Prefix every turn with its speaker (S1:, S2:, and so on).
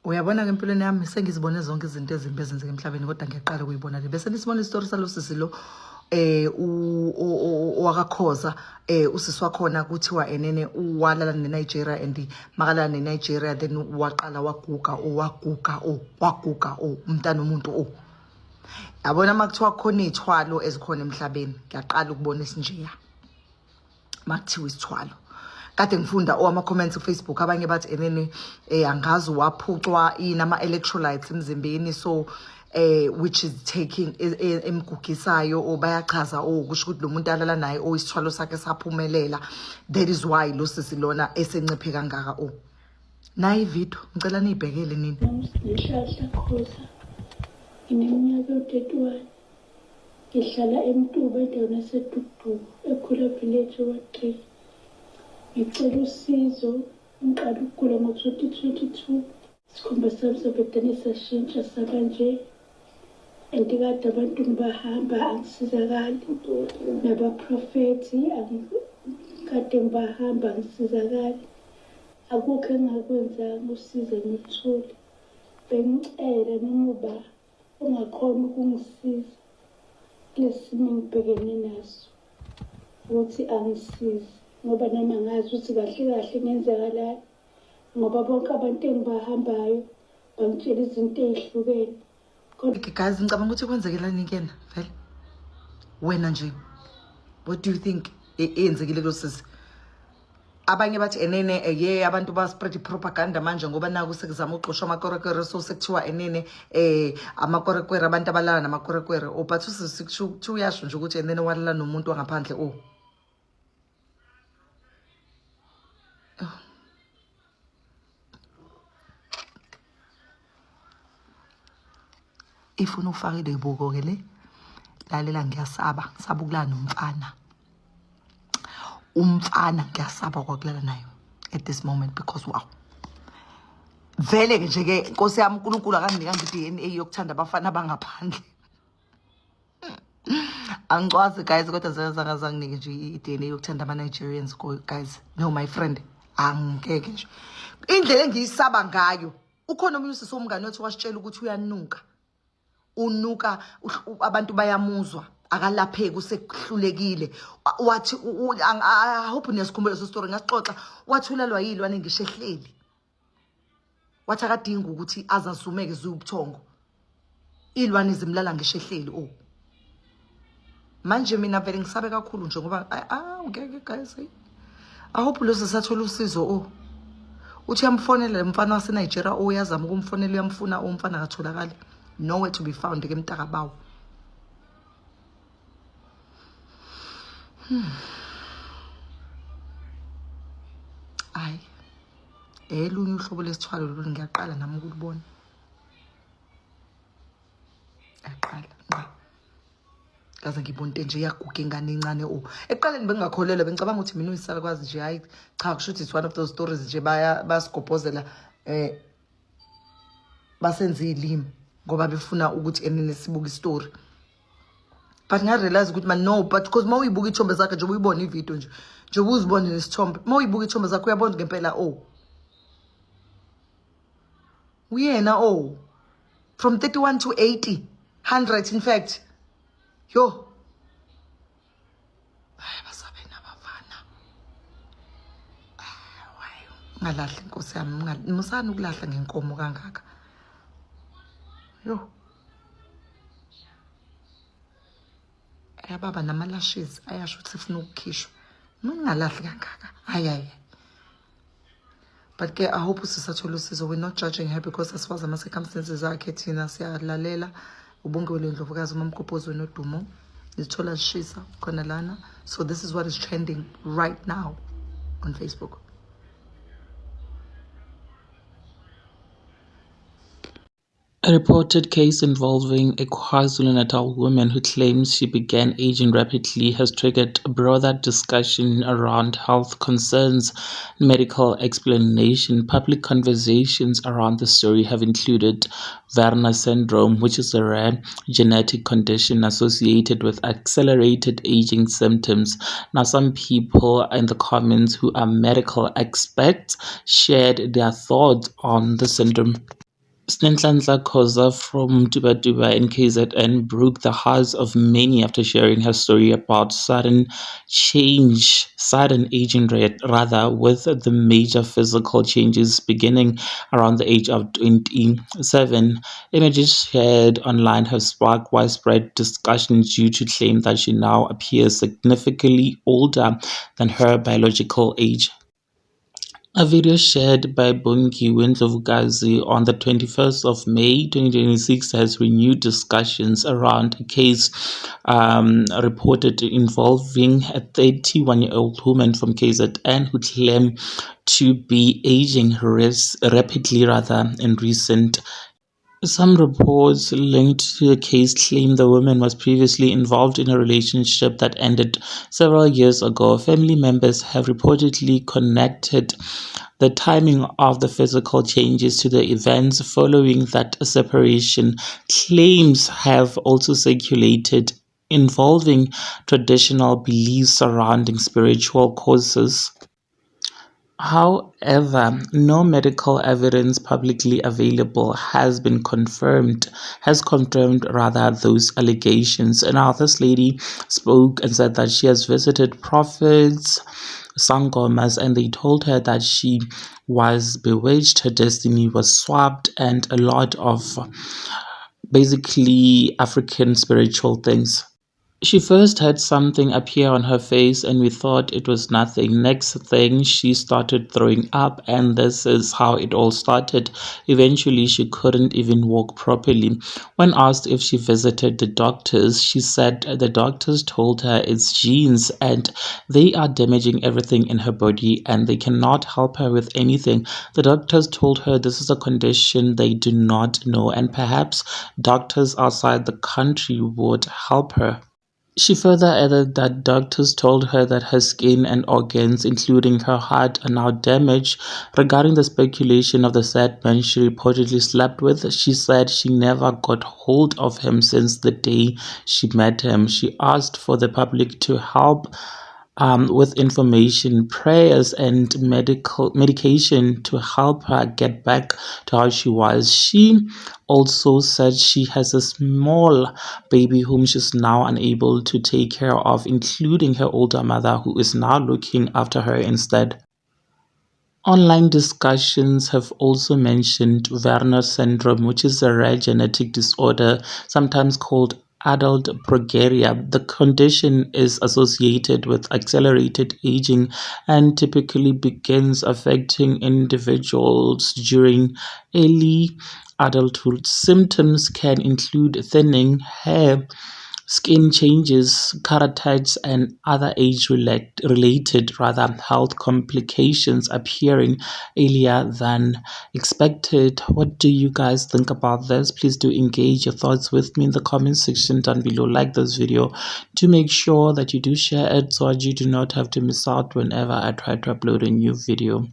S1: Uyabona ke empilweni yami sengizibone zonke izinto ezimbi ezenzeka emhlabeni kodwa ngiyaqala ukuyibona le. Bese nisibona isitori salo sisi lo wakakhoza usisi wakhona kuthiwa enene walala neNigeria and makalala neNigeria then waqala waguga umntana umuntu yabona makuthiwa khona izithwalo ezikhona emhlabeni ngiyaqala ukubona isinjeya makuthiwa isithwalo. Kade ngifunda ama-comments Facebook abanye bathi enene angazi waphucwa inama electrolytes emzimbeni so which is taking emgugisayo bayachaza kusho ukuthi lo muntu alala naye isithwalo sakhe saphumelela, that is why lo sisi lona esenciphe kangaka nayi ivideo ngicela niyibhekele nini.
S2: Ngihlahla Khoza ngineminyaka u-31 ngihlala eMtuba endaweni yaseDukuduku ekhula village wa-3. Ngicela usizo ngiqala ukugula ngo-2022 isikhumba sami sabedane sashintsha saba nje and kade abantu ngibahamba angisizakali nabaprofethi kade ngibahamba angisizakali akukho engakwenzanga usize ngikuthule. Bengicela noma ungakhona ukungisiza lesimo ngibhekene naso ukuthi angisize ngoba nami ngazi ukuthi kahle ngenzakalani ngoba bonke abantu engibahambayo bangitshela izinto ezihlukene.
S1: Guys, ngicabanga ukuthi kwenzekelani kena vele wena nje, what do you think eyenzekile lo sisi? Abanye bathi enene abantu ba spread propaganda manje ngoba naku sekuzama uxoshwa amakorekwere so sekuthiwa enene amakorekwere abantu abalala namakorekwere but usisi uyasho nje ukuthi enene walala nomuntu wangaphandle ifuna ufake lebuko ke le lalela ngiyasaba ukulala nomfana ngiyasaba kwakulala nayo at this moment because wow vele nje ke Nkosi yami uNkulunkulu akanginikanga i-DNA yokuthanda abafana bangaphandle. Angicwazi guys kodwa zangazanginike nje i-DNA yokuthanda ama-Nigerians guys. No my friend, angeke nje indlela engiyisaba ngayo. Ukhona omunye usisi womngane wathi wasitshela ukuthi unuka abantu bayamuzwa akalapheki usekuhlulekile wathi I hope niyasikhumbula so story ngasixoxa wathulalwa yilwane ngishehleli wathi akadinga ukuthi azazumeke zubuthongo ilwane zimlala ngishehleli manje mina vele ngisabe kakhulu nje ngoba ngeke guys I hope lo sisathola usizo uthi yamfonela umfana wase Nigeria yazama ukumfonela uyamfuna umfana akatholakali nowhere to be found ke Mtakabawo. Ay elunye uhlobo lesithwalo lolu ngiyaqala nami ukulibona yaqala kaze ngibona into nje yaguga ingane encane eqaleni bengingakholelwa bengicabanga ukuthi mina uyisala kwazi nje hayi cha kusho ukuthi it's one of those stories nje basigobhozela basenza ilimi ngoba befuna ukuthi enene sibuka istory but ngarealize ukuthi man no but because mawuyibuka ithombe zakhe nje uyibona ivideo nje uzibone nesithombe mawuyibuka ithombe zakhe uyabona ngempela uyena from 31 to 80 100 in fact yo basabe nabafana ngalahla Nkosi yami musani ukulahla ngenkomo kangaka yo ayababa namalashes ayasho ukuthi sifuna ukukhishwa ngingalahli kangaka hayi but ke I hope usisathola usizo. We're not judging her because as far as ama circumstances akhe thina siyalalela ubungewele Ndlovukazi uMamgobhozi noDumo zithola zishisa khona lana. So this is what is trending right now on Facebook.
S3: A reported case involving a KwaZulu-Natal woman who claims she began aging rapidly has triggered a broader discussion around health concerns, medical explanation. Public conversations around the story have included Werner syndrome, which is a rare genetic condition associated with accelerated aging symptoms. Now, some people in the comments who are medical experts shared their thoughts on the syndrome. Snenhlanhla Khoza from Dubadube in KZN broke the hearts of many after sharing her story about sudden aging rate, rather, with the major physical changes beginning around the age of 27. Images shared online have sparked widespread discussion due to claim that she now appears significantly older than her biological age. A video shared by Bongi Wendlovukazi on the 21st of May 2026 has renewed discussions around a case reported involving a 31-year-old woman from KZN who claimed to be aging rapidly rather in recent. Some reports linked to the case claim the woman was previously involved in a relationship that ended several years ago. Family members have reportedly connected the timing of the physical changes to the events following that separation. Claims have also circulated involving traditional beliefs surrounding spiritual causes. However, no medical evidence publicly available has confirmed those allegations. And now this lady spoke and said that she has visited prophets, sangomas, and they told her that she was bewitched, her destiny was swapped, and a lot of basically African spiritual things. She first had something appear on her face and we thought it was nothing. Next thing, she started throwing up, and this is how it all started. Eventually, she couldn't even walk properly. When asked if she visited the doctors, she said the doctors told her it's genes and they are damaging everything in her body and they cannot help her with anything. The doctors told her this is a condition they do not know and perhaps doctors outside the country would help her. She further added that doctors told her that her skin and organs, including her heart, are now damaged. Regarding the speculation of the sad man she reportedly slept with, she said she never got hold of him since the day she met him. She asked for the public to help with information, prayers, and medication to help her get back to how she was. She also said she has a small baby whom she's now unable to take care of, including her older mother, who is now looking after her instead. Online discussions have also mentioned Werner syndrome, which is a rare genetic disorder, sometimes called adult progeria. The condition is associated with accelerated aging and typically begins affecting individuals during early adulthood. Symptoms can include thinning hair, skin changes, cataracts, and other age-related health complications appearing earlier than expected. What do you guys think about this? Please do engage your thoughts with me in the comment section down below. Like this video to make sure that you do share it so that you do not have to miss out whenever I try to upload a new video.